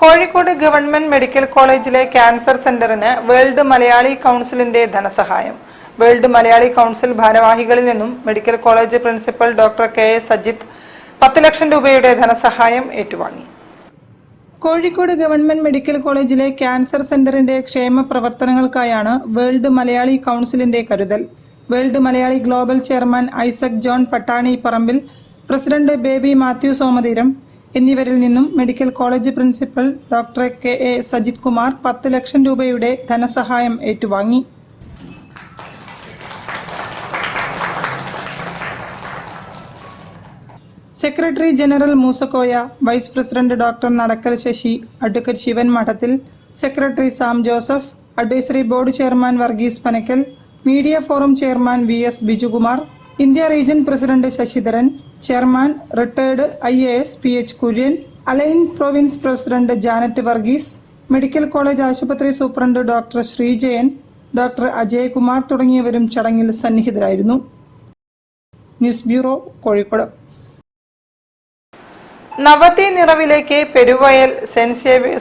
Kozhikode government medical കോളേജിലെ cancer സെന്ററിന് world Malayali കൗൺസിലിന്റെ ധനസഹായം. വേൾഡ് മലയാളി കൗൺസിൽ ഭാരവാഹികളിൽ നിന്നും medical college principal doctor K A. Sajith 10 lakh രൂപയുടെ ധനസഹായം ഏറ്റുവാങ്ങി. കോഴിക്കോട് ഗവൺമെന്റ് മെഡിക്കൽ കോളേജിലെ ക്യാൻസർ സെന്ററിന്റെ ക്ഷേമ പ്രവർത്തനങ്ങൾക്കായാണ് വേൾഡ് മലയാളി കൗൺസിലിന്റെ കരുതൽ. World Malayali global chairman Isaac John Pattani Parambil, president Baby Mathew Somatheeram എന്നിവരിൽ നിന്നും medical college principal doctor K A. Sajith Kumar 10 lakh രൂപയുടെ ധനസഹായം ഏറ്റുവാങ്ങി. Secretary general Moosakoya, vice president doctor നടക്കൽ Sasi, advocate Sivan Madathil, secretary Sam Joseph, advisory board chairman Varghese Panakkal, media forum chairman VS Bijukumar, India region president Sasidharan, chairman retired IAS PH Kurian, Al Ain province president Janet Varghese, medical college ആശുപത്രി superintendent doctor Sreejayan, doctor Ajayakumar തുടങ്ങിയവരും ചടങ്ങിൽ സന്നിഹിതരായിരുന്നു. News bureau, Kozhikode. നവതി നിറവിലേക്ക് Peruvayal saint Xavier's